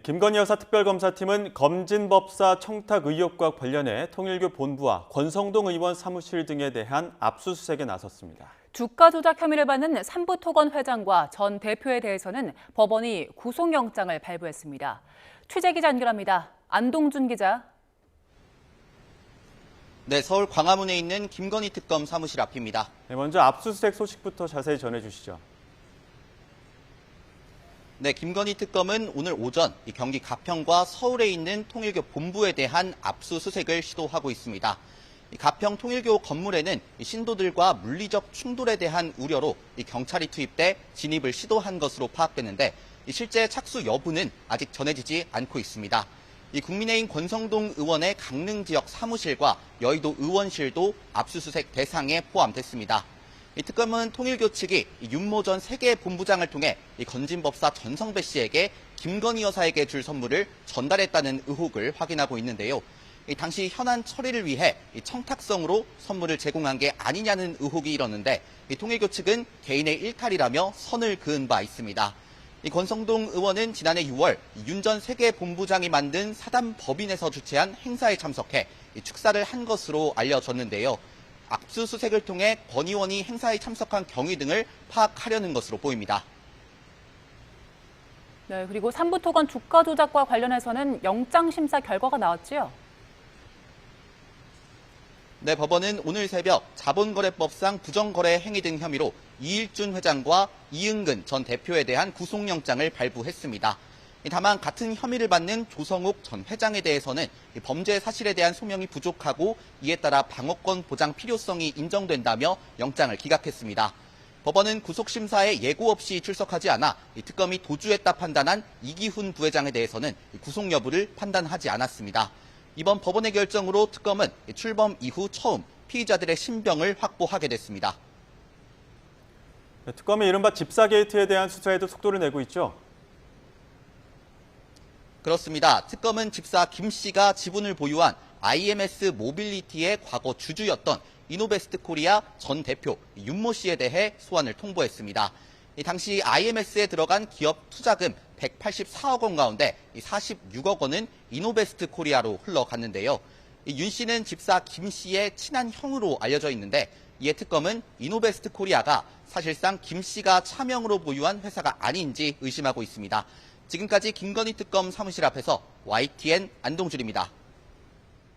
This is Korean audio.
김건희 여사 특별검사팀은 검진법사 청탁 의혹과 관련해 통일교 본부와 권성동 의원 사무실 등에 대한 압수수색에 나섰습니다. 주가 조작 혐의를 받는 삼부토건 회장과 전 대표에 대해서는 법원이 구속영장을 발부했습니다. 취재기자 연결합니다. 안동준 기자. 네, 서울 광화문에 있는 김건희 특검 사무실 앞입니다. 네, 먼저 압수수색 소식부터 자세히 전해주시죠. 네, 김건희 특검은 오늘 오전 경기 가평과 서울에 있는 통일교 본부에 대한 압수수색을 시도하고 있습니다. 가평 통일교 건물에는 신도들과 물리적 충돌에 대한 우려로 경찰이 투입돼 진입을 시도한 것으로 파악되는데 실제 착수 여부는 아직 전해지지 않고 있습니다. 국민의힘 권성동 의원의 강릉 지역 사무실과 여의도 의원실도 압수수색 대상에 포함됐습니다. 특검은 통일교 측이 윤모 전 세계 본부장을 통해 건진법사 전성배 씨에게 김건희 여사에게 줄 선물을 전달했다는 의혹을 확인하고 있는데요. 당시 현안 처리를 위해 청탁성으로 선물을 제공한 게 아니냐는 의혹이 일었는데 통일교 측은 개인의 일탈이라며 선을 그은 바 있습니다. 권성동 의원은 지난해 6월 윤 전 세계 본부장이 만든 사단 법인에서 주최한 행사에 참석해 축사를 한 것으로 알려졌는데요. 압수수색을 통해 권 의원이 행사에 참석한 경위 등을 파악하려는 것으로 보입니다. 네, 그리고 삼부토건 주가 조작과 관련해서는 영장 심사 결과가 나왔지요? 네, 법원은 오늘 새벽 자본거래법상 부정거래 행위 등 혐의로 이일준 회장과 이은근 전 대표에 대한 구속영장을 발부했습니다. 다만 같은 혐의를 받는 조성욱 전 회장에 대해서는 범죄 사실에 대한 소명이 부족하고 이에 따라 방어권 보장 필요성이 인정된다며 영장을 기각했습니다. 법원은 구속심사에 예고 없이 출석하지 않아 특검이 도주했다 판단한 이기훈 부회장에 대해서는 구속 여부를 판단하지 않았습니다. 이번 법원의 결정으로 특검은 출범 이후 처음 피의자들의 신병을 확보하게 됐습니다. 특검이 이른바 집사 게이트에 대한 수사에도 속도를 내고 있죠. 그렇습니다. 특검은 집사 김 씨가 지분을 보유한 IMS 모빌리티의 과거 주주였던 이노베스트 코리아 전 대표 윤모 씨에 대해 소환을 통보했습니다. 당시 IMS에 들어간 기업 투자금 184억 원 가운데 46억 원은 이노베스트 코리아로 흘러갔는데요. 윤 씨는 집사 김 씨의 친한 형으로 알려져 있는데 이에 특검은 이노베스트 코리아가 사실상 김 씨가 차명으로 보유한 회사가 아닌지 의심하고 있습니다. 지금까지 김건희 특검 사무실 앞에서 YTN 안동준입니다.